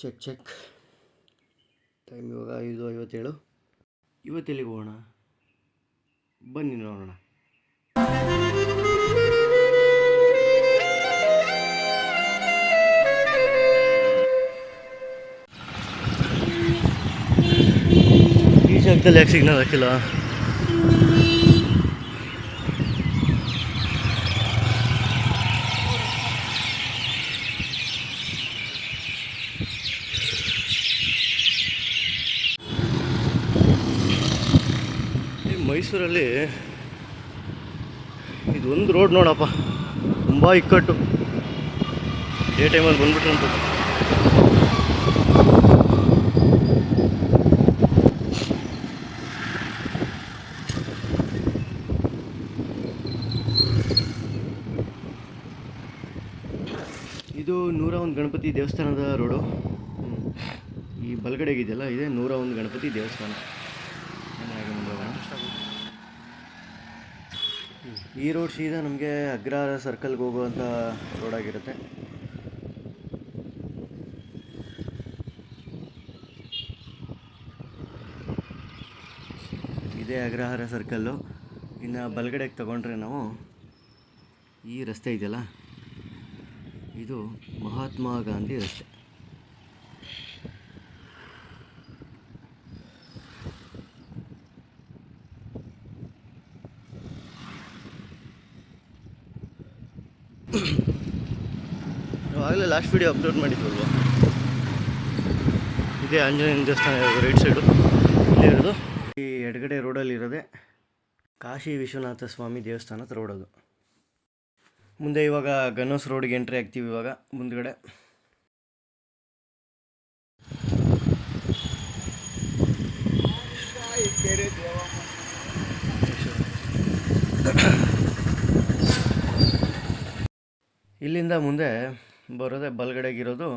Check time ಇವಾಗ 5:57. ಇವತ್ತೆಲ್ಲಿಗೆ ಹೋಗೋಣ ಬನ್ನಿ ನೋಡೋಣ. ಈ ಜಾಗದಲ್ಲಿ ಯಾಕೆ ಸಿಗ್ನಲ್ ಹಾಕಿಲ್ಲ? ಮೈಸೂರಲ್ಲಿ ಇದೊಂದು ರೋಡ್ ನೋಡಪ್ಪ, ತುಂಬ ಇಕ್ಕಟ್ಟು. ಡೇ ಟೈಮಲ್ಲಿ ಬಂದ್ಬಿಟ್ರಂತ. ಇದು 101 ಗಣಪತಿ ದೇವಸ್ಥಾನದ ರೋಡು. ಈ ಬಲಗಡೆಗಿದೆಯಲ್ಲ, ಇದೆ 101 ಗಣಪತಿ ದೇವಸ್ಥಾನ. ಈ ರೋಡ್ ಸೀದಾ ನಮಗೆ ಅಗ್ರಹಾರ ಸರ್ಕಲ್ಗೆ ಹೋಗುವಂಥ ರೋಡಾಗಿರುತ್ತೆ. ಇದೇ ಅಗ್ರಹಾರ ಸರ್ಕಲ್ಲು. ಇನ್ನು ಬಲಗಡೆಗೆ ತಗೊಂಡ್ರೆ ನಾವು ಈ ರಸ್ತೆ ಇದೆಯಲ್ಲ, ಇದು ಮಹಾತ್ಮ ಗಾಂಧಿ ರಸ್ತೆ. ಆಗಲೇ ಲಾಸ್ಟ್ ವಿಡಿಯೋ ಅಪ್ಲೋಡ್ ಮಾಡಿದ್ವಲ್ವ, ಇದೇ ಆಂಜನೇಯನ ದೇವಸ್ಥಾನ ರೈಟ್ ಸೈಡು ಇಲ್ಲೇ ಇರೋದು. ಈ ಎಡಗಡೆ ರೋಡಲ್ಲಿರೋದೆ ಕಾಶಿ ವಿಶ್ವನಾಥ ಸ್ವಾಮಿ ದೇವಸ್ಥಾನದ ರೋಡದು. ಮುಂದೆ ಇವಾಗ ಗನ್ನೋಸ್ ರೋಡಿಗೆ ಎಂಟ್ರಿ ಆಗ್ತೀವಿ. ಇವಾಗ ಮುಂದ್ಗಡೆ ಇಲ್ಲಿಂದ ಮುಂದೆ ಬರೋದೇ ಬಲಗಡೆಗಿರೋದು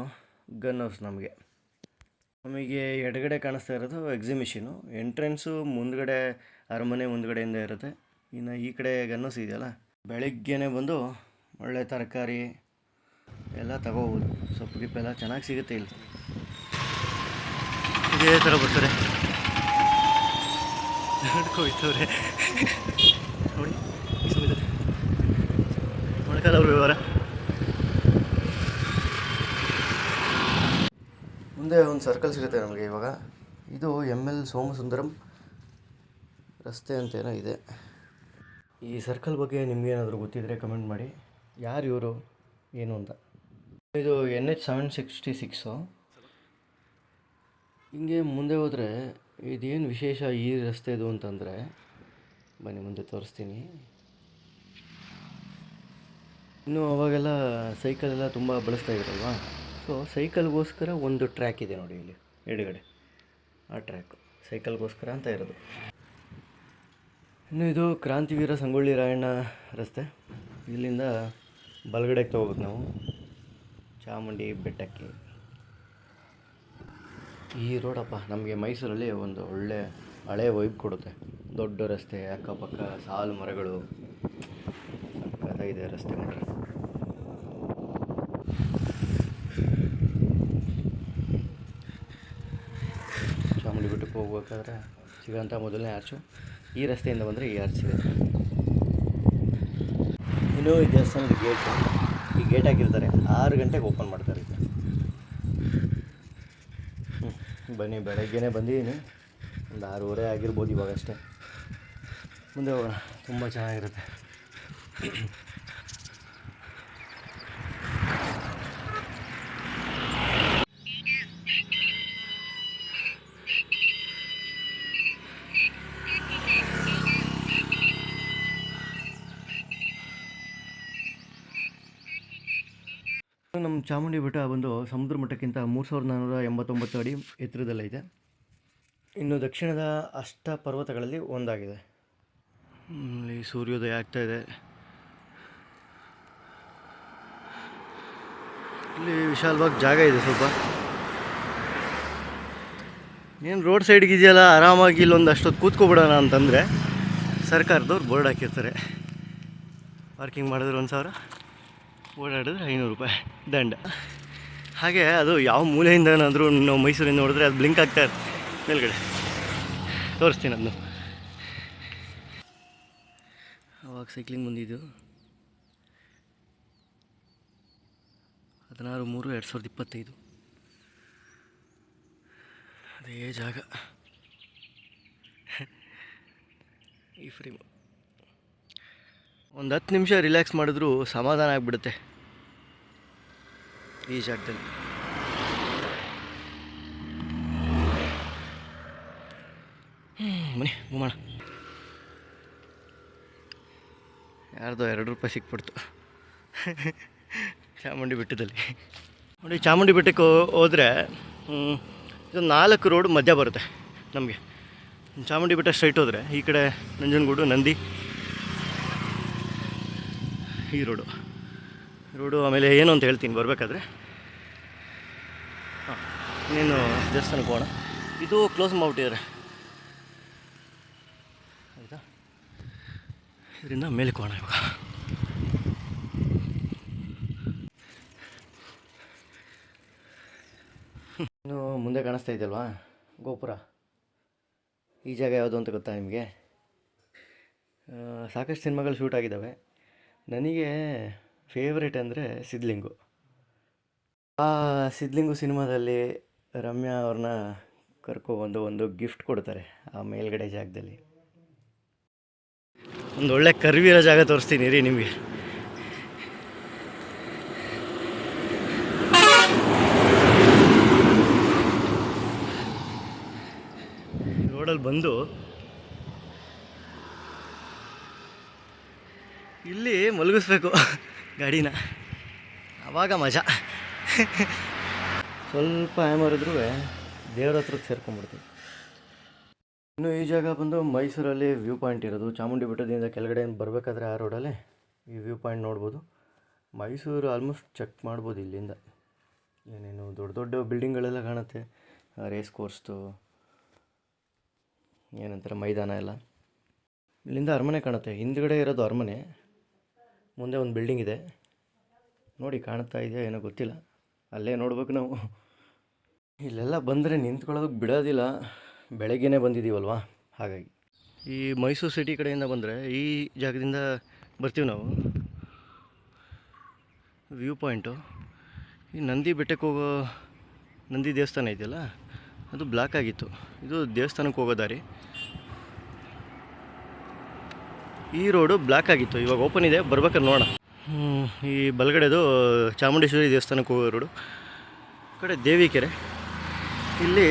ಗನ್ನೋಸ್. ನಮಗೆ ಎಡಗಡೆ ಕಾಣಿಸ್ತಾ ಇರೋದು ಎಕ್ಸಿಬಿಷನು ಎಂಟ್ರೆನ್ಸು. ಮುಂದ್ಗಡೆ ಅರಮನೆ ಮುಂದ್ಗಡೆಯಿಂದ ಇರುತ್ತೆ. ಇನ್ನು ಈ ಕಡೆ ಗನ್ನೋಸ್ ಇದೆಯಲ್ಲ, ಬೆಳಗ್ಗೆನೇ ಬಂದು ಒಳ್ಳೆ ತರಕಾರಿ ಎಲ್ಲ ತಗೋಬೋದು. ಸೊಪ್ಪು ಗಿಪ್ಪೆಲ್ಲ ಚೆನ್ನಾಗಿ ಸಿಗುತ್ತೆ ಇಲ್ಲಿ. ಇದೇ ಥರ ಬರ್ತಾರೆ ಹೋಯ್ತವ್ರೆ ನೋಡಿ. ಮೊಳಕಾಲ ಅವ್ರ ವ್ಯವಹಾರ. ಮುಂದೆ ಒಂದು ಸರ್ಕಲ್ ಸಿಗುತ್ತೆ ನಮಗೆ ಇವಾಗ. ಇದು ML ಸೋಮಸುಂದರಂ ರಸ್ತೆ ಅಂತೇನೋ ಇದೆ. ಈ ಸರ್ಕಲ್ ಬಗ್ಗೆ ನಿಮಗೇನಾದರೂ ಗೊತ್ತಿದ್ದರೆ ಕಮೆಂಟ್ ಮಾಡಿ. ಯಾರು ಇವರು ಏನು ಅಂತ. ಇದು NH 766. ಹಿಂಗೆ ಮುಂದೆ ಹೋದರೆ ಇದೇನು ವಿಶೇಷ ಈ ರಸ್ತೆದು ಅಂತಂದರೆ, ಬನ್ನಿ ಮುಂದೆ ತೋರಿಸ್ತೀನಿ. ಇನ್ನು ಅವಾಗೆಲ್ಲ ಸೈಕಲೆಲ್ಲ ತುಂಬ ಬಳಸ್ತಾ ಇದ್ರಲ್ವ, ಸೊ ಸೈಕಲ್ಗೋಸ್ಕರ ಒಂದು ಟ್ರ್ಯಾಕ್ ಇದೆ ನೋಡಿ ಇಲ್ಲಿ ಎಡಗಡೆ. ಆ ಟ್ರ್ಯಾಕು ಸೈಕಲ್ಗೋಸ್ಕರ ಅಂತ ಇರೋದು. ಇನ್ನು ಇದು ಕ್ರಾಂತಿವೀರ ಸಂಗೊಳ್ಳಿ ರಾಯಣ್ಣ ರಸ್ತೆ. ಇಲ್ಲಿಂದ ಬಲಗಡೆಗೆ ತಗೋಬೇಕು ನಾವು ಚಾಮುಂಡಿ ಬೆಟ್ಟಕ್ಕೆ. ಈ ರೋಡಪ್ಪ ನಮಗೆ ಮೈಸೂರಲ್ಲಿ ಒಂದು ಒಳ್ಳೆ ಹಳೆ ವೈಬ್ ಕೊಡುತ್ತೆ. ದೊಡ್ಡ ರಸ್ತೆ, ಅಕ್ಕಪಕ್ಕ ಸಾಲು ಮರಗಳು, ಸಕ್ಕತ್ತಾಗಿದೆ ರಸ್ತೆ ನೋಡ್ರಿ. ಚಾಮುಂಡಿ ಬೆಟ್ಟಕ್ಕೆ ಹೋಗ್ಬೇಕಾದ್ರೆ ಸಿಗೋಂಥ ಮೊದಲನೇ ಆರ್ಚು ಈ ರಸ್ತೆಯಿಂದ ಬಂದರೆ ಈ ಆರ್ಚ್ ಇದೆ. ಇನ್ನು ಈ ದೇವಸ್ಥಾನದ ಗೇಟು, ಈ ಗೇಟ್ ಹಾಕಿರ್ತಾರೆ 6 ಗಂಟೆಗೆ ಓಪನ್ ಮಾಡ್ತಾರೆ. ಬನ್ನಿ, ಬೆಳಗ್ಗೆನೇ ಬಂದಿದ್ದೀನಿ. ಒಂದು 6:30 ಆಗಿರ್ಬೋದು ಇವಾಗ ಅಷ್ಟೇ. ಮುಂದೆ ಹೋಗೋಣ, ತುಂಬ ಚೆನ್ನಾಗಿರುತ್ತೆ. ನಮ್ಮ ಚಾಮುಂಡಿ ಬೆಟ್ಟ ಬಂದು ಸಮುದ್ರ ಮಟ್ಟಕ್ಕಿಂತ 3489 ಅಡಿ ಎತ್ತರದಲ್ಲೈತೆ. ಇನ್ನು ದಕ್ಷಿಣದ ಅಷ್ಟ ಪರ್ವತಗಳಲ್ಲಿ ಒಂದಾಗಿದೆ. ಇಲ್ಲಿ ಸೂರ್ಯೋದಯ ಆಗ್ತಾಯಿದೆ. ಇಲ್ಲಿ ವಿಶಾಲವಾಗಿ ಜಾಗ ಇದೆ ಸ್ವಲ್ಪ. ಏನು ರೋಡ್ ಸೈಡ್ಗೆ ಇದೆಯಲ್ಲ, ಆರಾಮಾಗಿ ಇಲ್ಲೊಂದು ಅಷ್ಟೊತ್ತು ಕೂತ್ಕೊಬಿಡೋಣ ಅಂತಂದರೆ ಸರ್ಕಾರದವ್ರು ಬೋರ್ಡ್ ಹಾಕಿರ್ತಾರೆ. ಪಾರ್ಕಿಂಗ್ ಮಾಡಿದ್ರೆ 1000, ಓಡಾಡಿದ್ರೆ 500 ರೂಪಾಯಿ ದಂಡ. ಹಾಗೆ ಅದು ಯಾವ ಮೂಲೆಯಿಂದನಾದರೂ ನಾವು ಮೈಸೂರಿಂದ ನೋಡಿದ್ರೆ ಅದು ಬ್ಲಿಂಕ್ ಆಗ್ತಾ ಇರುತ್ತೆ ಮೇಲ್ಗಡೆ. ತೋರಿಸ್ತೀನಿ ಅದನ್ನು. ಅವಾಗ ಸೈಕ್ಲಿಂಗ್ ಬಂದಿದ್ದು 16/3/2025. ಅದೇ ಜಾಗ ಈ ಫ್ರೇಮು. ಒಂದು 10 ನಿಮಿಷ ರಿಲ್ಯಾಕ್ಸ್ ಮಾಡಿದ್ರೂ ಸಮಾಧಾನ ಆಗಿಬಿಡುತ್ತೆ ಈ ಜಾಗದಲ್ಲಿ. ಬನ್ನಿ ಹೋಗೋಣ. ಯಾರ್ದೋ ₹2 ಸಿಕ್ಬಿಡ್ತು ಚಾಮುಂಡಿ ಬೆಟ್ಟದಲ್ಲಿ. ನೋಡಿ, ಚಾಮುಂಡಿ ಬೆಟ್ಟಕ್ಕೆ ಹೋದರೆ ಇದು 4 ರೋಡ್ ಮಧ್ಯ ಬರುತ್ತೆ ನಮಗೆ. ಚಾಮುಂಡಿ ಬೆಟ್ಟ ಸ್ಟ್ರೈಟ್ ಹೋದರೆ ಈ ಕಡೆ ನಂಜನಗೂಡು, ನಂದಿ, ಈ ರೋಡು ಆಮೇಲೆ ಏನು ಅಂತ ಹೇಳ್ತೀನಿ ಬರಬೇಕಾದ್ರೆ. ಹಾಂ, ಇನ್ನೇನು ದೇವಸ್ಥಾನಕ್ಕೆ ಹೋಗೋಣ. ಇದು ಕ್ಲೋಸ್ ಮಾಡಿಬಿಟ್ಟಿದ್ದಾರೆ ಆಯಿತಾ. ಇದರಿಂದ ಮೇಲೆ ಹೋಗೋಣ ಇವಾಗ. ಇನ್ನು ಮುಂದೆ ಕಾಣಿಸ್ತಾ ಇದೆಯಲ್ವಾ ಗೋಪುರ. ಈ ಜಾಗ ಯಾವುದು ಅಂತ ಗೊತ್ತಾ ನಿಮಗೆ? ಸಾಕಷ್ಟು ಸಿನಿಮಾಗಳು ಶೂಟ್ ಆಗಿದ್ದಾವೆ. ನನಗೆ ಫೇವ್ರೇಟ್ ಅಂದರೆ ಸಿದ್ಲಿಂಗು. ಆ ಸಿದ್ಲಿಂಗು ಸಿನಿಮಾದಲ್ಲಿ ರಮ್ಯಾ ಅವ್ರನ್ನ ಕರ್ಕೊಬಂದು ಒಂದು ಗಿಫ್ಟ್ ಕೊಡ್ತಾರೆ ಆ ಮೇಲ್ಗಡೆ ಜಾಗದಲ್ಲಿ. ಒಂದು ಒಳ್ಳೆ ಕರ್ವಿರೋ ಜಾಗ ತೋರಿಸ್ತೀನಿ ರೀ ನಿಮಗೆ. ರೋಡಲ್ಲಿ ಬಂದು ಇಲ್ಲಿ ಮಲಗಿಸ್ಬೇಕು ಗಾಡಿನ, ಆವಾಗ ಮಜಾ. ಸ್ವಲ್ಪ ಹ್ಯಾಮರಿದ್ರೂ ದೇವ್ರ ಹತ್ರಕ್ಕೆ ಸೇರ್ಕೊಂಡ್ಬಿಡ್ತೀವಿ. ಇನ್ನು ಈ ಜಾಗ ಬಂದು ಮೈಸೂರಲ್ಲಿ ವ್ಯೂ ಪಾಯಿಂಟ್ ಇರೋದು. ಚಾಮುಂಡಿ ಬೆಟ್ಟದಿಂದ ಕೆಳಗಡೆ ಬರಬೇಕಾದ್ರೆ ಆ ರೋಡಲ್ಲೇ ಈ ವ್ಯೂ ಪಾಯಿಂಟ್ ನೋಡ್ಬೋದು. ಮೈಸೂರು ಆಲ್ಮೋಸ್ಟ್ ಚೆಕ್ ಮಾಡ್ಬೋದು ಇಲ್ಲಿಂದ. ಏನೇನು ದೊಡ್ಡ ದೊಡ್ಡ ಬಿಲ್ಡಿಂಗ್ಗಳೆಲ್ಲ ಕಾಣುತ್ತೆ. ರೇಸ್ ಕೋರ್ಸ್ದು ಏನಂತಾರೆ ಮೈದಾನ ಎಲ್ಲ. ಇಲ್ಲಿಂದ ಅರಮನೆ ಕಾಣುತ್ತೆ. ಹಿಂದ್ಗಡೆ ಇರೋದು ಅರಮನೆ, ಮುಂದೆ ಒಂದು ಬಿಲ್ಡಿಂಗ್ ಇದೆ ನೋಡಿ, ಕಾಣ್ತಾ ಇದೆಯಾ ಏನೋ ಗೊತ್ತಿಲ್ಲ. ಅಲ್ಲೇ ನೋಡ್ಬೇಕು ನಾವು. ಇಲ್ಲೆಲ್ಲ ಬಂದರೆ ನಿಂತ್ಕೊಳ್ಳೋದಕ್ಕೆ ಬಿಡೋದಿಲ್ಲ. ಬೆಳಗ್ಗೆನೇ ಬಂದಿದ್ದೀವಲ್ವ, ಹಾಗಾಗಿ. ಈ ಮೈಸೂರು ಸಿಟಿ ಕಡೆಯಿಂದ ಬಂದರೆ ಈ ಜಾಗದಿಂದ ಬರ್ತೀವಿ ನಾವು. ವ್ಯೂ ಪಾಯಿಂಟು ಈ ನಂದಿ ಬೆಟ್ಟಕ್ಕೆ ಹೋಗೋ ನಂದಿ ದೇವಸ್ಥಾನ ಇದೆಯಲ್ಲ, ಅದು ಬ್ಲಾಕ್ ಆಗಿತ್ತು. ಇದು ದೇವಸ್ಥಾನಕ್ಕೆ ಹೋಗೋ ದಾರಿ. ಈ ರೋಡು ಬ್ಲಾಕ್ ಆಗಿತ್ತು, ಇವಾಗ ಓಪನ್ ಇದೆ. ಬರ್ಬೇಕಾದ್ರೆ ನೋಡೋಣ. ಈ ಬಲಗಡೆದು ಚಾಮುಂಡೇಶ್ವರಿ ದೇವಸ್ಥಾನಕ್ಕೆ ಹೋಗೋ ರೋಡು. ಈ ಕಡೆ ದೇವಿಕೆರೆ. ಇಲ್ಲಿ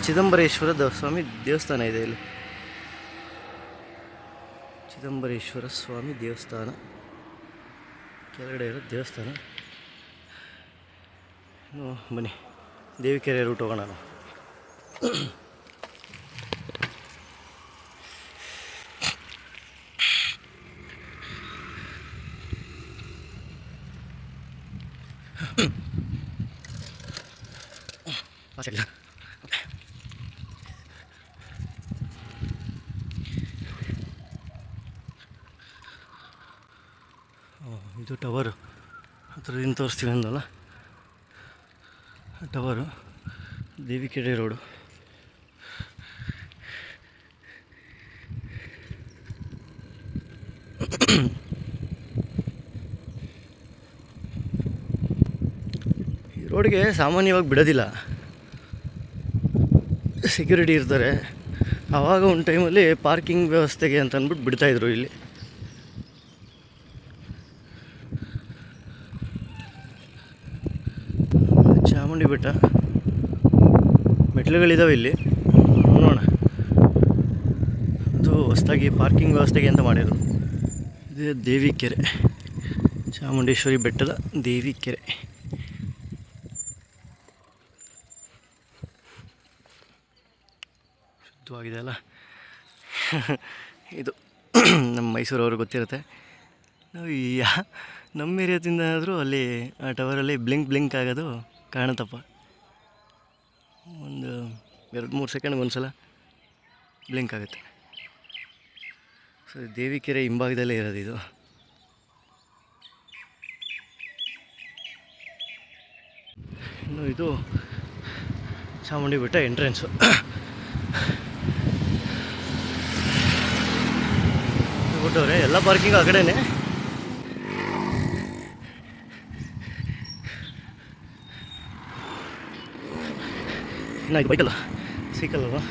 ಚಿದಂಬರೇಶ್ವರ ಸ್ವಾಮಿ ದೇವಸ್ಥಾನ ಇದೆ. ಇಲ್ಲಿ ಚಿದಂಬರೇಶ್ವರ ಸ್ವಾಮಿ ದೇವಸ್ಥಾನ ಕೆಳಗಡೆ ಇರೋ ದೇವಸ್ಥಾನ. ಬನ್ನಿ ದೇವಿಕೆರೆ ರೂಟ್ ಹೋಗೋಣ ನಾವು. ಇದು ಟವರು ಹತ್ರದಿಂದ ತೋರಿಸ್ತೀವಿ ಅಂದಲ್ಲ, ಟವರು ದೇವಿಕೆರೆ ರೋಡು. ಈ ರೋಡ್ಗೆ ಸಾಮಾನ್ಯವಾಗಿ ಬಿಡೋದಿಲ್ಲ, ಸೆಕ್ಯೂರಿಟಿ ಇರ್ತಾರೆ. ಆವಾಗ ಒಂದು ಟೈಮಲ್ಲಿ ಪಾರ್ಕಿಂಗ್ ವ್ಯವಸ್ಥೆಗೆ ಅಂತ ಅಂದ್ಬಿಟ್ಟು ಬಿಡ್ತಾಯಿದ್ರು ಇಲ್ಲಿ. ಚಾಮುಂಡಿ ಬೆಟ್ಟ ಮೆಟ್ಲುಗಳಿದ್ದಾವೆ ಇಲ್ಲಿ, ನೋಡೋಣ. ಇದು ಹೊಸದಾಗಿ ಪಾರ್ಕಿಂಗ್ ವ್ಯವಸ್ಥೆಗೆ ಅಂತ ಮಾಡಿರೋದು. ಇದು ದೇವಿಕೆರೆ, ಚಾಮುಂಡೇಶ್ವರಿ ಬೆಟ್ಟದ ದೇವಿಕೆರೆ. ಶುದ್ಧವಾಗಿದೆ ಅಲ್ಲ. ಇದು ನಮ್ಮ ಮೈಸೂರವ್ರಿಗೆ ಗೊತ್ತಿರುತ್ತೆ. ನಾವು ನಮ್ಮ ಏರಿಯಾದಿಂದ ಆದರೂ ಅಲ್ಲಿ ಆ ಟವರಲ್ಲಿ ಬ್ಲಿಂಕ್ ಆಗೋದು ಕಾಣುತ್ತಪ್ಪ. ಒಂದು 2-3 ಸೆಕೆಂಡ್ಗೆ ಒಂದು ಸಲ ಬ್ಲಿಂಕ್ ಆಗುತ್ತೆ. ಸೊ ದೇವಿಕೆರೆ ಹಿಂಭಾಗದಲ್ಲೇ ಇರೋದು ಇದು. ಇನ್ನು ಇದು ಚಾಮುಂಡಿ ಬೆಟ್ಟ ಎಂಟ್ರೆನ್ಸು. ಬಿಟ್ಟವ್ರೆ ಎಲ್ಲ ಪಾರ್ಕಿಂಗ್ ಆ ಕಡೆನೇ. ಇನ್ನು ಇದು ಬೈಕಲ್ಲ ಸೈಕಲ್ ಅಲ್ವಾ,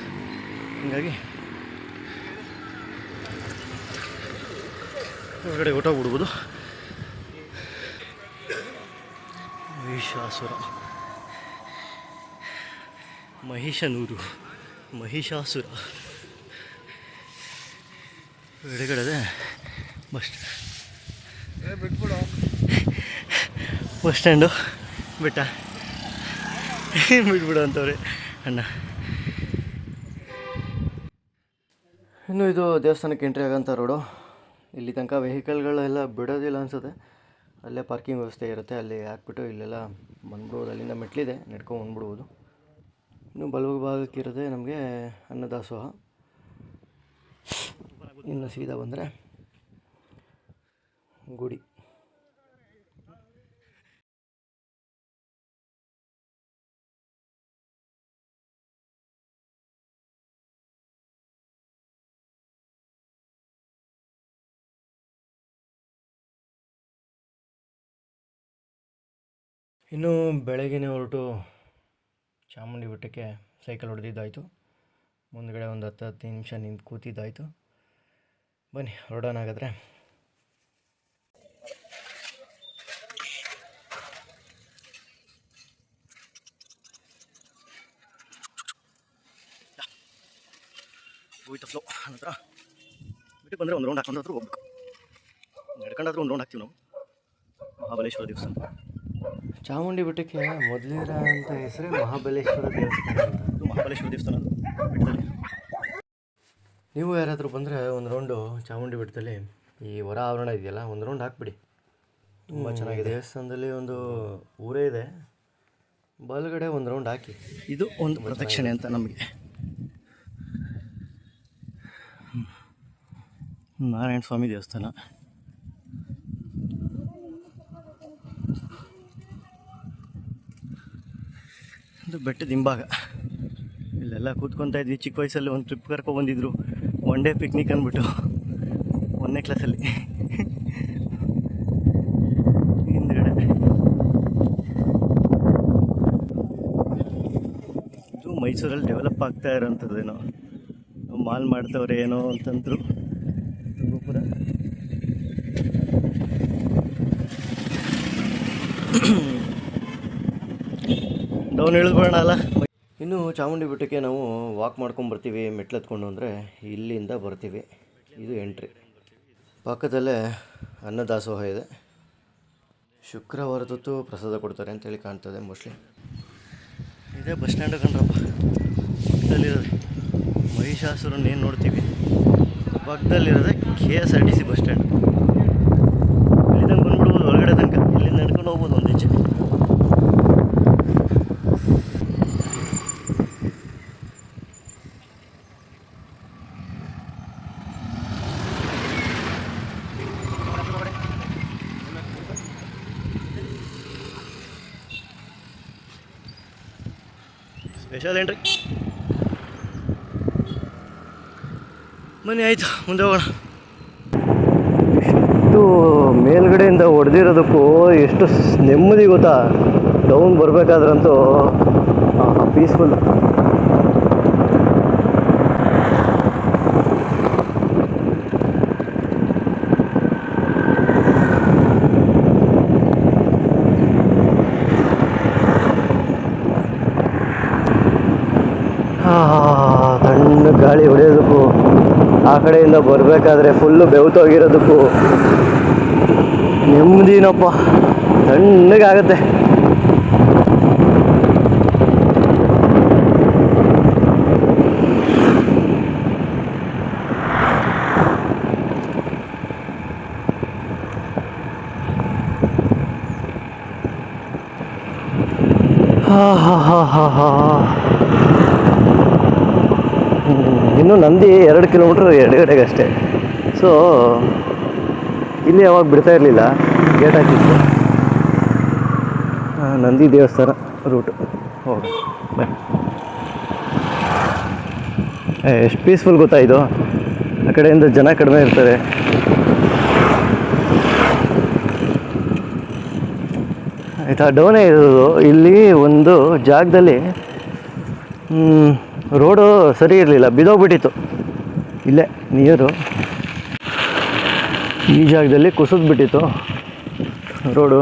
ಹೀಗಾಗಿ ಹೊರಗಡೆ ಹೊಟ್ಟೋಗ್ಬಿಡ್ಬೋದು. ಮಹಿಷಾಸುರ, ಮಹಿಷನೂರು, ಮಹಿಷಾಸುರ. ಎಡಗಡೆ ಬಸ್ ಸ್ಟ್ಯಾಂಡು ಬೆಟ್ಟ ಬಿಟ್ಬಿಡು ಅಂತವ್ರೆ ಅಣ್ಣ. ಇನ್ನು ಇದು ದೇವಸ್ಥಾನಕ್ಕೆ ಎಂಟ್ರಿ ಆಗೋಂಥ ರೋಡು. ಇಲ್ಲಿ ತನಕ ವೆಹಿಕಲ್ಗಳೆಲ್ಲ ಬಿಡೋದಿಲ್ಲ ಅನಿಸುತ್ತೆ. ಅಲ್ಲೇ ಪಾರ್ಕಿಂಗ್ ವ್ಯವಸ್ಥೆ ಇರುತ್ತೆ, ಅಲ್ಲಿ ಹಾಕ್ಬಿಟ್ಟು ಇಲ್ಲೆಲ್ಲ ಬಂದ್ಬಿಡ್ಬೋದು. ಅಲ್ಲಿಂದ ಮೆಟ್ಲಿದೆ, ನಡ್ಕೊಂಡು ಬಂದ್ಬಿಡ್ಬೋದು. ಇನ್ನು ಬಲಭಾಗಕ್ಕಿರೋದೆ ನಮಗೆ ಅನ್ನದಾಸೋಹ. ಇನ್ನು ಸೀದಾ ಬಂದರೆ ಗುಡಿ. ಇನ್ನು ಬೆಳಗ್ಗೆನೇ ಹೊರಟು ಚಾಮುಂಡಿ ಬೆಟ್ಟಕ್ಕೆ ಸೈಕಲ್ ಹೊಡೆದಿದ್ದಾಯಿತು. ಮುಂದ್ಗಡೆ ಒಂದು 10 ನಿಮಿಷ ನಿಂತು ಕೂತಿದ್ದಾಯಿತು. ಬನ್ನಿ ಹೊರಡೋಣ ಹಾಗಾದರೆ. ಹೋಯ್ತು ಫ್ಲೋ. ನಂತರ ಬೆಟ್ಟಕ್ಕೆ ಬಂದರೆ ಒಂದು ರೌಂಡ್ ಹಾಕೊಂಡಾದ್ರೂ ಹೋಗ್ಬೇಕು. ನಡ್ಕೊಂಡಾದ್ರೂ ಒಂದು ರೌಂಡ್ ಹಾಕ್ತೀವಿ ನಾವು. ಮಹಾಬಲೇಶ್ವರ ದೇವಸ್ಥಾನ. ಚಾಮುಂಡಿ ಬೆಟ್ಟಕ್ಕೆ ಮೊದಲಿರೋ ಅಂತ ಹೆಸರೇ ಮಹಾಬಲೇಶ್ವರ ದೇವಸ್ಥಾನ ಅಂತ. ಮಹಾಬಲೇಶ್ವರ ದೇವಸ್ಥಾನ ಬೆಟ್ಟದಲ್ಲಿ. ನೀವು ಯಾರಾದರೂ ಬಂದರೆ ಒಂದು ರೌಂಡು ಚಾಮುಂಡಿ ಬೆಟ್ಟದಲ್ಲಿ ಈ ಹೊರ ಆವರಣ ಇದೆಯಲ್ಲ, ಒಂದು ರೌಂಡ್ ಹಾಕ್ಬಿಡಿ. ತುಂಬ ಚೆನ್ನಾಗಿದೆ. ದೇವಸ್ಥಾನದಲ್ಲಿ ಒಂದು ಊರೇ ಇದೆ, ಬಲಗಡೆ ಒಂದು ರೌಂಡ್ ಹಾಕಿ. ಇದು ಒಂದು ಪ್ರದಕ್ಷಿಣೆ ಅಂತ ನಮಗೆ. ನಾರಾಯಣ ಸ್ವಾಮಿ ದೇವಸ್ಥಾನ. ಇದು ಬೆಟ್ಟದ ಹಿಂಭಾಗ. ಇಲ್ಲೆಲ್ಲ ಕೂತ್ಕೊತಾ ಇದ್ವಿ. ಚಿಕ್ಕ ವಯಸ್ಸಲ್ಲಿ ಒಂದು ಟ್ರಿಪ್ ಕರ್ಕೊಬಂದಿದ್ರು, ಒನ್ ಡೇ ಪಿಕ್ನಿಕ್ ಅಂದ್ಬಿಟ್ಟು, 1ನೇ ಕ್ಲಾಸಲ್ಲಿ. ಹಿಂದ್ಗಡೆ ಇದು ಮೈಸೂರಲ್ಲಿ ಡೆವಲಪ್ ಆಗ್ತಾ ಇರೋಂಥದ್ದೇನೋ, ಮಾಲ್ ಮಾಡ್ತವ್ರೆ ಏನೋ ಅಂತಂದ್ರು. ಗೋಪುರ ಡೌನ್ ಇಳಿದ್ಬಿಡೋಣ ಅಲ್ಲ. ಇನ್ನು ಚಾಮುಂಡಿ ಬೆಟ್ಟಕ್ಕೆ ನಾವು ವಾಕ್ ಮಾಡ್ಕೊಂಡು ಬರ್ತೀವಿ, ಮೆಟ್ಲು ಹತ್ಕೊಂಡು. ಅಂದರೆ ಇಲ್ಲಿಂದ ಬರ್ತೀವಿ. ಇದು ಎಂಟ್ರಿ. ಪಕ್ಕದಲ್ಲೇ ಅನ್ನದಾಸೋಹ ಇದೆ. ಶುಕ್ರವಾರದೊತ್ತು ಪ್ರಸಾದ ಕೊಡ್ತಾರೆ ಅಂತೇಳಿ ಕಾಣ್ತದೆ ಮೋಸ್ಟ್ಲಿ. ಇದೇ ಬಸ್ ಸ್ಟ್ಯಾಂಡ್ ಕಣ್ರಪ್ಪ, ಪಕ್ಕದಲ್ಲಿರೋದು. ಮಹಿಷಾಸುರನ್ನ ಏನು ನೋಡ್ತೀವಿ, ಪಕ್ಕದಲ್ಲಿರೋದೆ KSRTC ಬಸ್ ಸ್ಟ್ಯಾಂಡ್. ಇಲ್ಲಿ ತನಕ ಬಂದ್ಬಿಡ್ಬೋದು, ಹೊರಗಡೆ ತನಕ. ಇಲ್ಲಿಂದ ನಡ್ಕೊಂಡು ಹೋಗ್ಬೋದು ಒಂದು ಹೆಜ್ಜೆ. Special entry. ಬನ್ನಿ ಆಯಿತು, ಮುಂದೆ ಹೋಗೋಣ. ಇಷ್ಟು ಮೇಲ್ಗಡೆಯಿಂದ ಹೊಡೆದಿರೋದಕ್ಕೂ ಎಷ್ಟು ನೆಮ್ಮದಿ ಗೊತ್ತಾ. Down ಬರಬೇಕಾದ್ರಂತೂ peaceful. ತಣ್ಣ ಗಾಳಿ ಹೊಡೆಯೋದಕ್ಕೂ, ಆ ಕಡೆಯಿಂದ ಬರಬೇಕಾದ್ರೆ ಫುಲ್ಲು ಬೆವ್ತೋಗಿರೋದಕ್ಕೂ ನೆಮ್ಮದಿನಪ್ಪ, ತಣ್ಣಗಾಗತ್ತೆ. ಇನ್ನು ನಂದಿ 2 ಕಿಲೋಮೀಟ್ರ್ ಎಡಗಡೆಗೆ ಅಷ್ಟೇ. ಸೊ ಇಲ್ಲಿ ಯಾವಾಗ ಬಿಡ್ತಾ ಇರಲಿಲ್ಲ, ಗೇಟ್ ಹಾಕಿತ್ತು. ನಂದಿ ದೇವಸ್ಥಾನ. ರೂಟು ಹೋಗಿ ಬೈ. ಎಷ್ಟು ಪೀಸ್ಫುಲ್ ಗೊತ್ತಾ ಇದು. ಆ ಕಡೆಯಿಂದ ಜನ ಕಡಿಮೆ ಇರ್ತಾರೆ. ಆಯಿತಾ, ಡೌನೇ ಇರೋದು. ಇಲ್ಲಿ ಒಂದು ಜಾಗದಲ್ಲಿ ರೋಡು ಸರಿ ಇರಲಿಲ್ಲ, ಬಿದ್ದೋಗ್ಬಿಟ್ಟಿತ್ತು. ಇಲ್ಲೇ ನೀರು ಈ ಜಾಗದಲ್ಲಿ ಕುಸಿದ್ಬಿಟ್ಟಿತ್ತು. ರೋಡು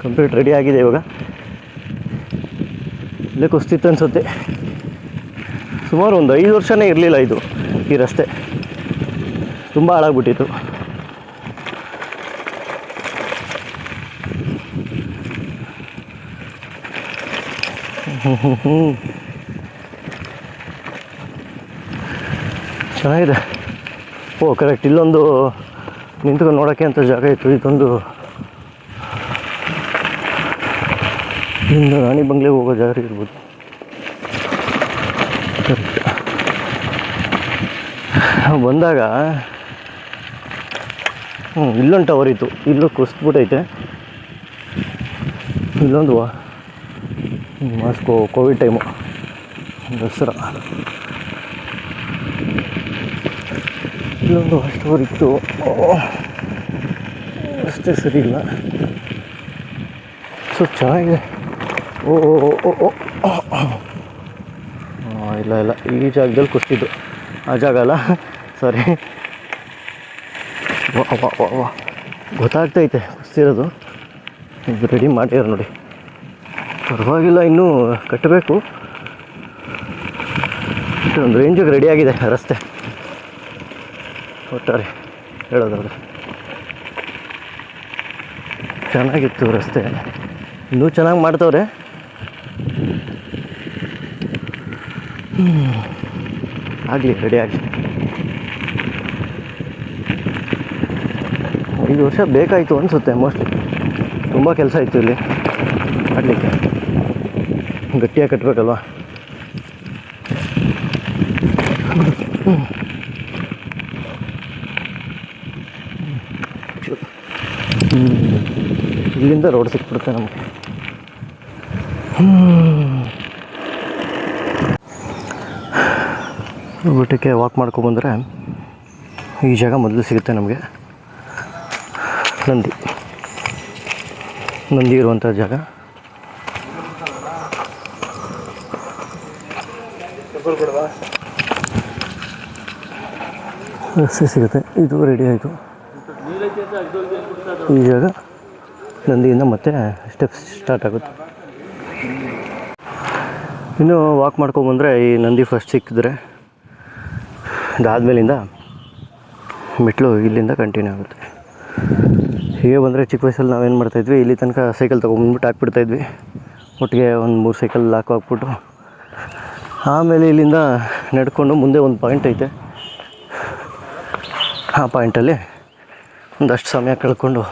ಕಂಪ್ಲೀಟ್ ರೆಡಿ ಆಗಿದೆ ಇವಾಗ. ಇಲ್ಲೇ ಕುಸ್ತಿತ್ತು ಅನಿಸುತ್ತೆ. ಸುಮಾರು ಒಂದು 5 ವರ್ಷನೇ ಇರಲಿಲ್ಲ ಇದು, ಈ ರಸ್ತೆ ತುಂಬ ಹಾಳಾಗ್ಬಿಟ್ಟಿತ್ತು. ಚೆನ್ನಾಗಿದೆ. ಓ ಕರೆಕ್ಟ್, ಇಲ್ಲೊಂದು ನಿಂತ್ಕೊಂಡು ನೋಡೋಕ್ಕೆ ಅಂತ ಜಾಗ ಇತ್ತು. ಇದೊಂದು ಇನ್ನು ರಾಣಿ ಬಂಗ್ಲೆಗೆ ಹೋಗೋ ಜಾಗ ಇರ್ಬೋದು. ಕರೆಕ್ಟ್. ಬಂದಾಗ ಇಲ್ಲೊಂದು ಟವರ್ ಇತ್ತು, ಇಲ್ಲೂ ಕುಸಿದ್ಬಿಟ್ಟೈತೆ. ಇಲ್ಲೊಂದು ಮಾಸ್ಕೋ ಕೋವಿಡ್ ಟೈಮು ದಸರಾ, ಇಲ್ಲೊಂದು ಸ್ಟೋರ್ ಇತ್ತು. ಅಷ್ಟೇ ಸರಿ ಇಲ್ಲ. ಸೊ ಚೆನ್ನಾಗಿದೆ. ಓ ಇಲ್ಲ ಇಲ್ಲ, ಈ ಜಾಗದಲ್ಲಿ ಕುಸ್ತಿದ್ದು, ಆ ಜಾಗ ಅಲ್ಲ, ಸಾರಿ. ವಾ ಗೊತ್ತಾಗ್ತೈತೆ ಕುಸ್ತಿರೋದು. ಇದು ರೆಡಿ ಮಾಡ್ಯಾರ ನೋಡಿ, ಪರವಾಗಿಲ್ಲ. ಇನ್ನೂ ಕಟ್ಟಬೇಕು. ಒಂದು ರೇಂಜಿಗೆ ರೆಡಿಯಾಗಿದೆ ರಸ್ತೆ ಒಟ್ಟಾರೆ ಹೇಳೋದಾದ್ರೆ. ಚೆನ್ನಾಗಿತ್ತು ರಸ್ತೆ, ಇನ್ನೂ ಚೆನ್ನಾಗಿ ಮಾಡ್ತವ್ರೆ. ಆಗಲಿ, ರೆಡಿ ಆಗಲಿ. 5 ವರ್ಷ ಬೇಕಾಯಿತು ಅನಿಸುತ್ತೆ ಮೋಸ್ಟ್ಲಿ. ತುಂಬ ಕೆಲಸ ಇತ್ತು ಇಲ್ಲಿ ಮಾಡಲಿಕ್ಕೆ. ಗಟ್ಟಿಯಾಗಿ ಕಟ್ಟಬೇಕಲ್ವ. ಇಲ್ಲಿಂದ ರೋಡ್ ಸಿಕ್ಬಿಡುತ್ತೆ ನಮಗೆ. ಊಟಕ್ಕೆ ವಾಕ್ ಮಾಡ್ಕೊಬಂದರೆ ಈ ಜಾಗ ಮೊದಲು ಸಿಗುತ್ತೆ ನಮಗೆ. ನಂದಿ ಇರುವಂಥ ಜಾಗ. ರಸ್ತೆ ಸಿಗುತ್ತೆ. ಇದು ರೆಡಿ ಆಯಿತು. ಈ ಜಾಗ ನಂದಿಯಿಂದ ಮತ್ತೆ ಸ್ಟೆಪ್ಸ್ ಸ್ಟಾರ್ಟ್ ಆಗುತ್ತೆ. ಇನ್ನು ವಾಕ್ ಮಾಡ್ಕೊಬಂದರೆ ಈ ನಂದಿ ಫಸ್ಟ್ ಸಿಕ್ಕಿದ್ರೆ ಅದಾದಮೇಲಿಂದ ಮೆಟ್ಲು ಇಲ್ಲಿಂದ ಕಂಟಿನ್ಯೂ ಆಗುತ್ತೆ. ಹೀಗೆ ಬಂದರೆ ಚಿಕ್ಕ ವಯಸ್ಸಲ್ಲಿ ನಾವೇನು ಮಾಡ್ತಾಯಿದ್ವಿ, ಇಲ್ಲಿ ತನಕ ಸೈಕಲ್ ತೊಗೊಂಬಂದ್ಬಿಟ್ಟು ಹಾಕ್ಬಿಡ್ತಾಯಿದ್ವಿ. ಒಟ್ಟಿಗೆ ಒಂದು 3 ಸೈಕಲ್ ಹಾಕ್ಬಿಟ್ಟು ಆಮೇಲೆ ಇಲ್ಲಿಂದ ನಡ್ಕೊಂಡು ಮುಂದೆ ಒಂದು ಪಾಯಿಂಟ್ ಐತೆ. ಆ ಪಾಯಿಂಟಲ್ಲಿ ಒಂದಷ್ಟು ಸಮಯ ಕಳ್ಕೊಂಡು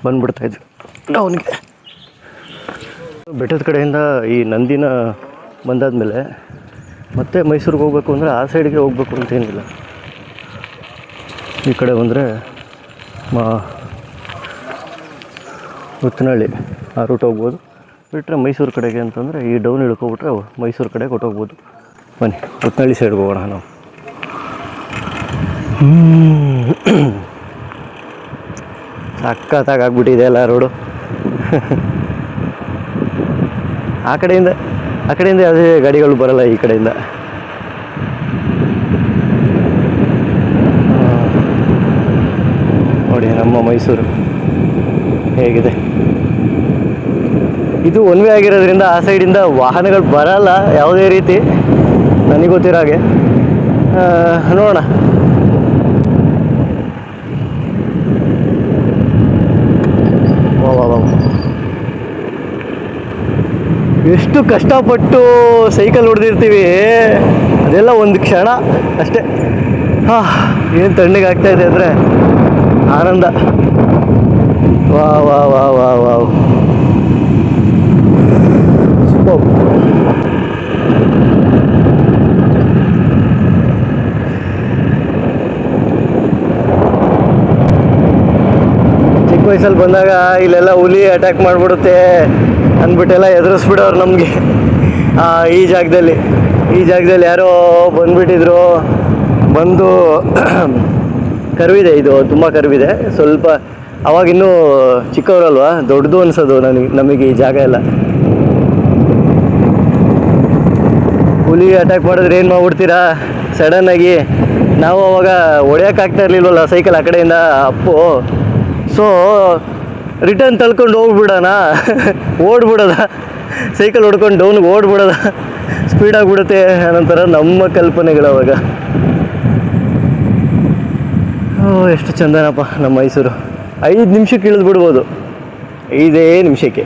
ಬಂದ್ಬಿಡ್ತಾಯಿದ್ವಿ ಡೌನ್ಗೆ. ಬೆಟ್ಟದ ಕಡೆಯಿಂದ ಈ ನಂದಿನ ಬಂದಾದಮೇಲೆ ಮತ್ತೆ ಮೈಸೂರಿಗೆ ಹೋಗ್ಬೇಕು ಅಂದರೆ ಆ ಸೈಡ್ಗೆ ಹೋಗ್ಬೇಕು ಅಂತೇನಿಲ್ಲ. ಈ ಕಡೆ ಬಂದರೆ ಉತ್ತನಹಳ್ಳಿ ಆ ರೂಟ್ ಹೋಗ್ಬೋದು. ಬಿಟ್ಟರೆ ಮೈಸೂರು ಕಡೆಗೆ ಅಂತಂದರೆ ಈ ಡೌನ್ ಇಳ್ಕೊಬಿಟ್ರೆ ಮೈಸೂರು ಕಡೆ ಕೊಟ್ಟೋಗ್ಬೋದು. ಬನ್ನಿ ಉತ್ತನಹಳ್ಳಿ ಸೈಡ್ಗೆ ಹೋಗೋಣ ನಾವು. ಸಖತ್ತಾಗಿ ಆಗ್ಬಿಟ್ಟಿದೆ ಅಲ್ಲ ರೋಡು. ಆ ಕಡೆಯಿಂದ ಯಾವುದೇ ಗಾಡಿಗಳು ಬರಲ್ಲ ಈ ಕಡೆಯಿಂದ. ನೋಡಿ ನಮ್ಮ ಮೈಸೂರು ಹೇಗಿದೆ. ಇದು ಒನ್ ವೇ ಆಗಿರೋದ್ರಿಂದ ಆ ಸೈಡಿಂದ ವಾಹನಗಳು ಬರಲ್ಲ ಯಾವುದೇ ರೀತಿ, ನನಗೆ ಗೊತ್ತಿರೋ ಹಾಗೆ. ನೋಡೋಣ. ಎಷ್ಟು ಕಷ್ಟಪಟ್ಟು ಸೈಕಲ್ ಹೊಡೆದಿರ್ತೀವಿ, ಅದೆಲ್ಲ ಒಂದು ಕ್ಷಣ ಅಷ್ಟೇ. ಏನು ತಣ್ಣಗೆ ಆಗ್ತಾಯಿದೆ ಅಂದರೆ ಆನಂದ. ವಾ ವಾ ವಾ ವಾ ವಾವ್, ಸೂಪರ್. ಚಿಕ್ಕ ವಯಸ್ಸಲ್ಲಿ ಬಂದಾಗ ಇಲ್ಲೆಲ್ಲ ಹುಲಿ ಅಟ್ಯಾಕ್ ಮಾಡಿಬಿಡುತ್ತೆ, ಅಂದ್ಬಿಟ್ಟೆಲ್ಲ ಎದುರಿಸ್ಬಿಡೋರು ನಮಗೆ. ಈ ಜಾಗದಲ್ಲಿ ಯಾರೋ ಬಂದ್ಬಿಟ್ಟಿದ್ರು. ಬಂದು ಕರ್ವಿದೆ, ಇದು ತುಂಬ ಕರ್ವಿದೆ ಸ್ವಲ್ಪ. ಅವಾಗಿನ್ನೂ ಚಿಕ್ಕವರಲ್ವಾ, ದೊಡ್ಡದು ಅನ್ಸೋದು ನಮಗೆ ಈ ಜಾಗ ಎಲ್ಲ. ಹುಲಿ ಅಟ್ಯಾಕ್ ಮಾಡಿದ್ರೆ ಏನು ಮಾಡ್ಬಿಡ್ತೀರಾ ಸಡನ್ನಾಗಿ. ನಾವು ಅವಾಗ ಹೊಡೆಯೋಕ್ಕಾಗ್ತಾ ಇರಲಿಲ್ವಲ್ಲ ಸೈಕಲ್ ಆ ಕಡೆಯಿಂದ ಅಪ್ಪು. ಸೊ ರಿಟರ್ನ್ ತಳ್ಕೊಂಡು ಹೋಗ್ಬಿಡೋಣ, ಓಡ್ಬಿಡೋದ, ಸೈಕಲ್ ಹೊಡ್ಕೊಂಡು ಡೌನ್ಗೆ ಓಡ್ಬಿಡೋದ, ಸ್ಪೀಡಾಗಿಬಿಡುತ್ತೆ ಅನ್ನೋಂಥರ ನಮ್ಮ ಕಲ್ಪನೆಗಳು ಅವಾಗ. ಎಷ್ಟು ಚಂದನಪ್ಪ ನಮ್ಮ ಮೈಸೂರು. 5 ನಿಮಿಷಕ್ಕೆ ಇಳಿದ್ಬಿಡ್ಬೋದು, 5 ನಿಮಿಷಕ್ಕೆ.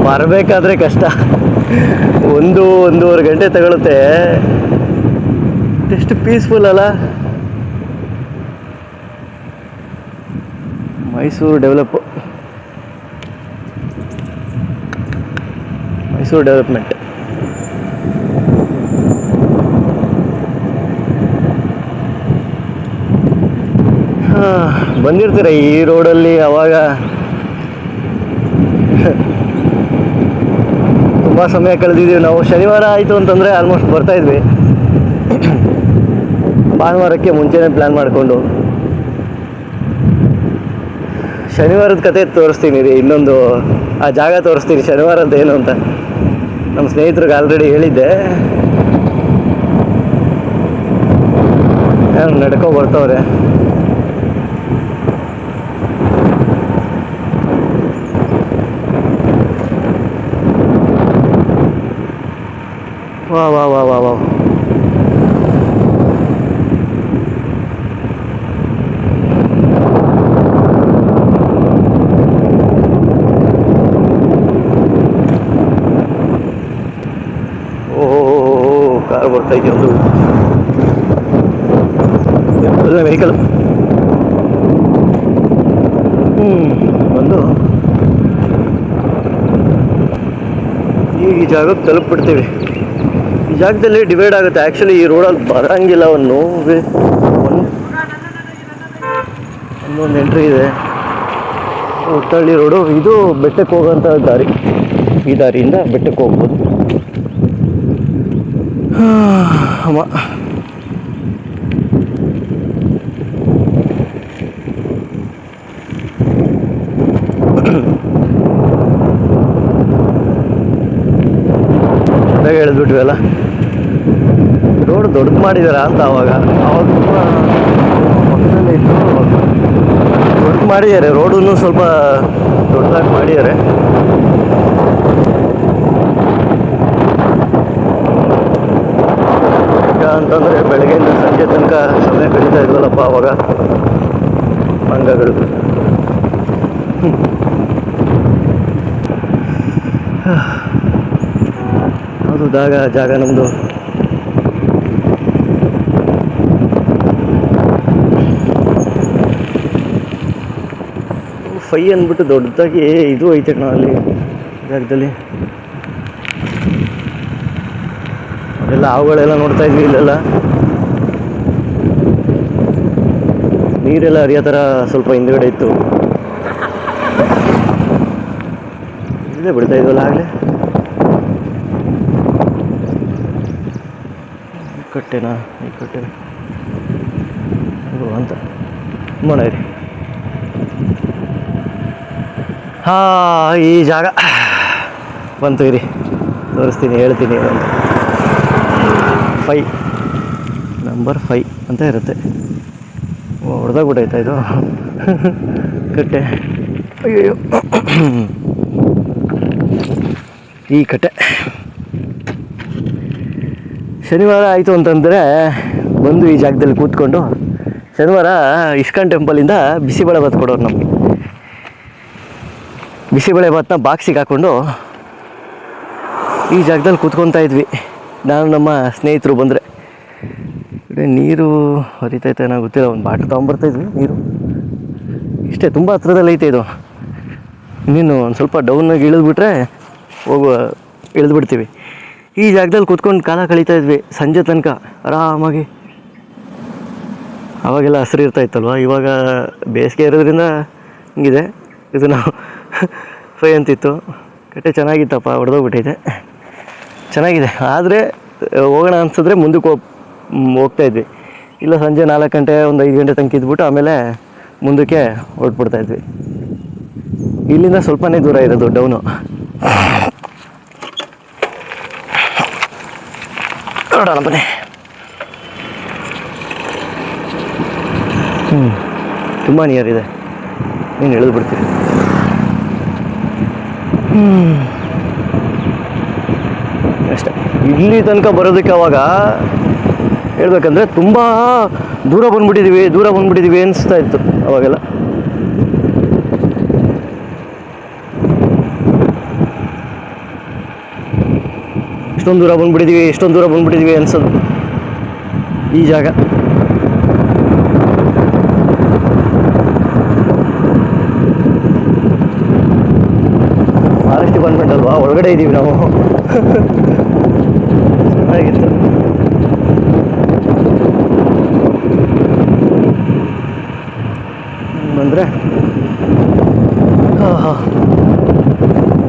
ಬರಬೇಕಾದ್ರೆ ಕಷ್ಟ, 1-1.5 ಗಂಟೆ ತಗೊಳುತ್ತೆ. ಎಷ್ಟು ಪೀಸ್ಫುಲ್ ಅಲ್ಲ ಮೈಸೂರು ಡೆವಲಪ್ಮೆಂಟ್. ಬಂದಿರ್ತೀರ ಈ ರೋಡಲ್ಲಿ ಅವಾಗ. ತುಂಬ ಸಮಯ ಕಳೆದಿದ್ದೀವಿ ನಾವು. ಶನಿವಾರ ಆಯಿತು ಅಂತಂದರೆ ಆಲ್ಮೋಸ್ಟ್ ಬರ್ತಾಯಿದ್ವಿ. ಭಾನುವಾರಕ್ಕೆ ಮುಂಚೆನೇ ಪ್ಲ್ಯಾನ್ ಮಾಡಿಕೊಂಡು. ಶನಿವಾರದ ಕತೆ ತೋರಿಸ್ತೀನಿ ರೀ, ಇನ್ನೊಂದು ಆ ಜಾಗ ತೋರಿಸ್ತೀನಿ ಶನಿವಾರದ್ದು ಏನು ಅಂತ. ನಮ್ಮ ಸ್ನೇಹಿತರಿಗೆ ಆಲ್ರೆಡಿ ಹೇಳಿದ್ದೆ. ನಡ್ಕೊ ಬರ್ತವ್ರೆ. ವಾ ವಾ ವಾ ವಾ ವಾ ಓಹೋ, ಕಾರ್ ಬರ್ತೈತೆ ಒಂದು ವೆಹಿಕಲ್. ಒಂದು ಈ ಜಾಗಕ್ಕೆ ತಲುಪಿಬಿಡ್ತೀವಿ. ಈ ಜಾಗದಲ್ಲಿ ಡಿವೈಡ್ ಆಗುತ್ತೆ ಆ್ಯಕ್ಚುಲಿ. ಈ ರೋಡಲ್ಲಿ ಬರೋಂಗಿಲ್ಲ. ಒಂದೊಂದು ಎಂಟ್ರಿ ಇದೆ. ಉತ್ತಳ್ಳಿ ರೋಡು, ಇದು ಬೆಟ್ಟಕ್ಕೆ ಹೋಗೋಂಥ ದಾರಿ. ಈ ದಾರಿಯಿಂದ ಬೆಟ್ಟಕ್ಕೆ ಹೋಗ್ಬೋದು. ಅಮ್ಮ ಅದಾಗ ಹೇಳಿದ್ಬಿಟ್ವಲ್ಲ, ರೋಡ್ ದೊಡ್ಡದು ಮಾಡಿದಾರ ಅಂತ. ಅವಾಗ ಪಕ್ಕದಲ್ಲೇ ಇತ್ತು, ದೊಡ್ಡದು ಮಾಡಿದ್ದಾರೆ. ರೋಡನ್ನು ಸ್ವಲ್ಪ ದೊಡ್ಡದಾಗಿ ಮಾಡಿದ್ದಾರೆ. ಈಗ ಅಂತಂದರೆ ಬೆಳಗ್ಗೆಯಿಂದ ಸಂಜೆ ತನಕ ಸಮಯ ಕಳೀತಾ ಇದ್ವಲ್ಲಪ್ಪ ಅವಾಗ, ಮಂಗಗಳು. ಅದು ಜಾಗ ನಮ್ಮದು. ಫೈ ಅಂದ್ಬಿಟ್ಟು ದೊಡ್ಡದಾಗಿ ಇದು ಐತೆ ಕಣ ಅಲ್ಲಿ ಜಾಗದಲ್ಲಿ. ಅದೆಲ್ಲ ಹಾವುಗಳೆಲ್ಲ ನೋಡ್ತಾ ಇದ್ವಿ. ಇಲ್ಲೆಲ್ಲ ನೀರೆಲ್ಲ ಹರಿಯೋ ಥರ ಸ್ವಲ್ಪ ಹಿಂದುಗಡೆ ಇತ್ತು. ಇಲ್ಲೇ ಬಿಡ್ತಾ ಇದ್ವಲ್ಲ ಆಗಲೇ. ಕಟ್ಟೆನಾ ಈ ಕಟ್ಟೆ ಅಂತ ಮಾಡೋರಿ. ಈ ಜಾಗ ಬಂತು ಇರಿ, ತೋರಿಸ್ತೀನಿ, ಹೇಳ್ತೀನಿ. ಒಂದು 5 ನಂಬರ್ 5 ಅಂತ ಇರುತ್ತೆ. ಹೊಡೆದಾಗ್ಬಿಟ್ಟೈತಾ ಇದು ಕಟ್ಟೆ. ಅಯ್ಯೋ, ಈ ಕಟ್ಟೆ ಶನಿವಾರ ಆಯಿತು ಅಂತಂದರೆ ಬಂದು ಈ ಜಾಗದಲ್ಲಿ ಕೂತ್ಕೊಂಡು, ಶನಿವಾರ ಇಸ್ಕಾನ್ ಟೆಂಪಲಿಂದ ಬಿಸಿಬೇಳೆ ಭಾತ್ ಕೊಡೋರು ನಮಗೆ. ಬಿಸಿಬೇಳೆ ಭಾತನ್ನ ಬಾಕ್ಸಿಗೆ ಹಾಕ್ಕೊಂಡು ಈ ಜಾಗದಲ್ಲಿ ಕೂತ್ಕೊತಾ ಇದ್ವಿ ನಾನು ನಮ್ಮ ಸ್ನೇಹಿತರು. ಬಂದರೆ ನೀರು ಹರಿತೈತೆ ಏನೋ ಗೊತ್ತಿಲ್ಲ, ಒಂದು ಬಾಟ್ಲ್ ತೊಗೊಂಬರ್ತಾಯಿದ್ವಿ ನೀರು. ಇಷ್ಟೇ, ತುಂಬ ಹತ್ರದಲ್ಲಿ ಐತೆ ಇದು. ಇನ್ನೇನು ಒಂದು ಸ್ವಲ್ಪ ಡೌನಾಗಿ ಇಳಿದ್ಬಿಟ್ರೆ ಇಳಿದ್ಬಿಡ್ತೀವಿ. ಈ ಜಾಗದಲ್ಲಿ ಕೂತ್ಕೊಂಡು ಕಾಲ ಕಳೀತಾ ಇದ್ವಿ ಸಂಜೆ ತನಕ ಆರಾಮಾಗಿ. ಅವಾಗೆಲ್ಲ ಹಸಿರು ಇರ್ತಾಯಿತ್ತಲ್ವ, ಇವಾಗ ಬೇಸಿಗೆ ಇರೋದ್ರಿಂದ ಹಿಂಗಿದೆ. ಇದು ನಾವು ಫೈ ಅಂತಿತ್ತು, ಕಟ್ಟೆ ಚೆನ್ನಾಗಿತ್ತಪ್ಪ, ಹೊಡೆದೋಗ್ಬಿಟ್ಟೈತೆ. ಚೆನ್ನಾಗಿದೆ, ಆದರೆ ಹೋಗೋಣ ಅನ್ಸಿದ್ರೆ ಮುಂದಕ್ಕೆ ಹೋಗ್ತಾಯಿದ್ವಿ. ಇಲ್ಲ ಸಂಜೆ 4 ಗಂಟೆ ಒಂದು 5 ಗಂಟೆ ತನಕ ಇದ್ಬಿಟ್ಟು ಆಮೇಲೆ ಮುಂದಕ್ಕೆ ಹೊರಟ್ಬಿಡ್ತಾಯಿದ್ವಿ. ಇಲ್ಲಿಂದ ಸ್ವಲ್ಪನೇ ದೂರ ಇರೋದು ಡೌನು. ನೋಡೋಣ ಬನ್ನಿ. ತುಂಬ ನಿಯರ್ ಇದೆ, ನೀನು ಎಳೆದು ಬಿಡ್ತೀವಿ. ಅಷ್ಟೇ. ಇಲ್ಲಿ ತನಕ ಬರೋದಕ್ಕೆ ಅವಾಗ ಹೇಳ್ಬೇಕಂದ್ರೆ ತುಂಬ ದೂರ ಬಂದ್ಬಿಟ್ಟಿದ್ದೀವಿ ಅನಿಸ್ತಾ ಇತ್ತು ಅವಾಗೆಲ್ಲ. ಎಷ್ಟೊಂದು ದೂರ ಬಂದ್ಬಿಟ್ಟಿದ್ದೀವಿ ಅನ್ಸೋದು ಈ ಜಾಗ. ಫಾರೆಸ್ಟ್ ಡಿಪಾರ್ಟ್ಮೆಂಟ್ ಅಲ್ವಾ, ಒಳಗಡೆ ಇದ್ದೀವಿ ನಾವು. ಚೆನ್ನಾಗಿತ್ತು. ಬಂದರೆ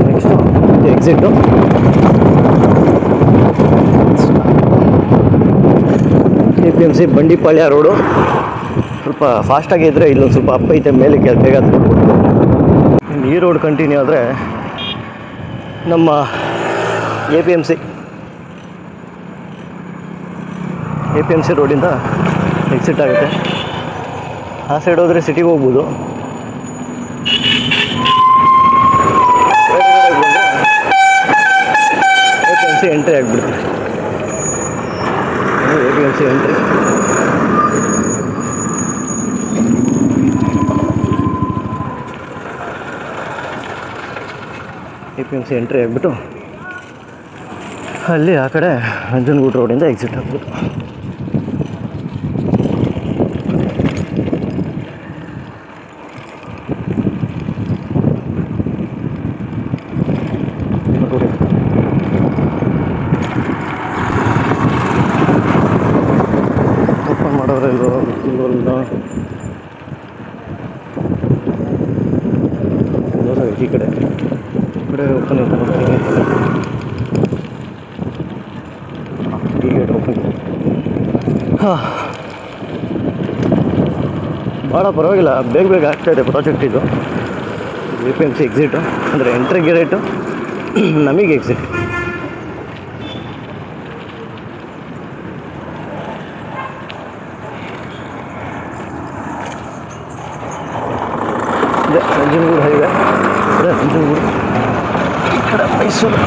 next exit. APMC Bandipalya road. ಸ್ವಲ್ಪ ಫಾಸ್ಟಾಗಿ ಇದ್ದರೆ ಇಲ್ಲೊಂದು ಸ್ವಲ್ಪ ಅಪ್ ಐತೆ, ಮೇಲೆ ಬೇಗ ಹತ್ಬಿಟ್ಬಿಟ್ಟು. ಈ ರೋಡ್ ಕಂಟಿನ್ಯೂ ಆದರೆ ನಮ್ಮ APMC ರೋಡಿಂದ ಎಕ್ಸಿಟ್ ಆಗುತ್ತೆ. ಆ ಸೈಡ್ ಹೋದರೆ ಸಿಟಿಗೆ ಹೋಗ್ಬೋದು. APMC ಎಂಟ್ರಿ ಆಗಿಬಿಡುತ್ತೆ. APMC entry. APMC ಎಂಟ್ರಿ ಆಗಿಬಿಟ್ಟು ಅಲ್ಲಿ ಆ ಕಡೆ ನಂಜನಗೂಡು ರೋಡಿಂದ ಎಕ್ಸಿಟ್ ಆಗ್ಬೋದು. ಓಪನ್ ಮಾಡೋರೆಲ್ಲೋ ಈ ಕಡೆ ಓಪನ್ ಇದೆ, ಈ ಗೇಟ್ ಓಪನ್ ಇದೆ. ಭಾಳ ಪರವಾಗಿಲ್ಲ, ಬೇಗ ಆಗ್ತಾಯಿದೆ ಪ್ರಾಜೆಕ್ಟ್ ಇದು. APMC ಎಕ್ಸಿಟು ಅಂದರೆ ಎಂಟ್ರಿ ಗೇಟು, ನಮಗೆ ಎಕ್ಸಿಟ್. ಇದೆ ನಂಜನಗೂಡು ಹೈವೇ, ನಂಜನಗೂಡು. ಈ ಕಡೆ ಮೈಸೂರು.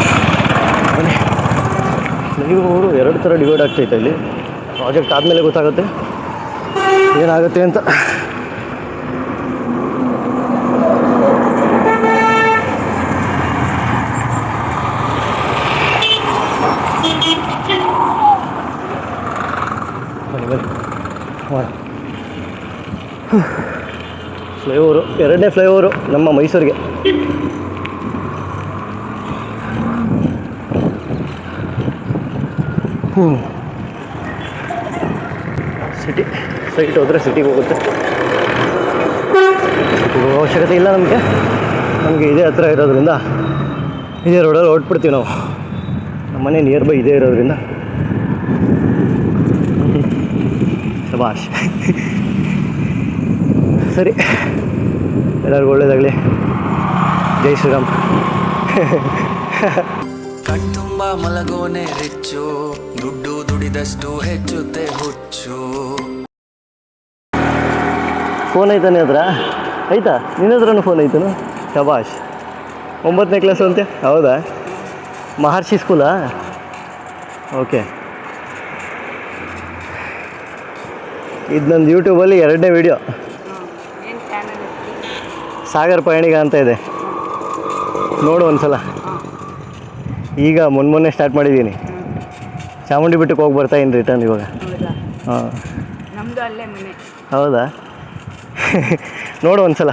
ಬೆಂಗಳೂರು 2 ಥರ ಡಿವೈಡ್ ಆಗ್ತೈತೆ ಇಲ್ಲಿ. ಪ್ರಾಜೆಕ್ಟ್ ಆದಮೇಲೆ ಗೊತ್ತಾಗುತ್ತೆ ಏನಾಗುತ್ತೆ ಅಂತ. ಫ್ಲೈಓವರು, 2ನೇ ಫ್ಲೈಓವರು ನಮ್ಮ ಮೈಸೂರಿಗೆ. ಸಿಟಿ ಸೈಟ್ ಹೋದರೆ ಸಿಟಿಗೆ ಹೋಗುತ್ತೆ. ಸಿಟಿಗೆ ಹೋಗೋ ಅವಶ್ಯಕತೆ ಇಲ್ಲ ನಮಗೆ ಇದೇ ಹತ್ರ ಇರೋದ್ರಿಂದ ಇದೇ ರೋಡಲ್ಲಿ ಹೊರಟ್ಬಿಡ್ತೀವಿ ನಾವು. ನಮ್ಮ ಮನೆ ನಿಯರ್ ಬೈ ಇದೇ ಇರೋದ್ರಿಂದ ಶಬಾಷ್. ಸರಿ, ಎಲ್ಲರಿಗೂ ಒಳ್ಳೇದಾಗಲಿ. ಜೈ ಶ್ರೀರಾಮ್. ಕಣ್ತುಂಬ ಮಲಗೋನೆ ರಿಚ್ಚು, ದುಡ್ಡು ದುಡಿದಷ್ಟು ಹೆಚ್ಚುತ್ತೆ ಹುಚ್ಚು. ಫೋನ್ ಐತಾನೆ ಹತ್ರ ಆಯ್ತಾ? ನಿನ್ನ ಹತ್ರನೂ ಫೋನ್ ಐತನು? ಶಬಾಷ್. 9ನೇ ಕ್ಲಾಸು ಅಂತೆ? ಹೌದಾ? ಮಹರ್ಷಿ ಸ್ಕೂಲಾ? ಓಕೆ. ಇದು ನಂದು ಯೂಟ್ಯೂಬಲ್ಲಿ 2ನೇ ವಿಡಿಯೋ. ಸಾಗರ್ ಪಯಣಿಗ ಅಂತ ಇದೆ, ನೋಡು ಒಂದ್ಸಲ. ಈಗ ಮೊನ್ನೆ ಸ್ಟಾರ್ಟ್ ಮಾಡಿದ್ದೀನಿ. ಚಾಮುಂಡಿ ಬೆಟ್ಟಕ್ಕೆ ಹೋಗಿ ಬರ್ತಾಯಿನಿ ರಿಟರ್ನ್ ಇವಾಗ. ಹಾಂ, ಹೌದಾ? ನೋಡು ಒಂದ್ಸಲ.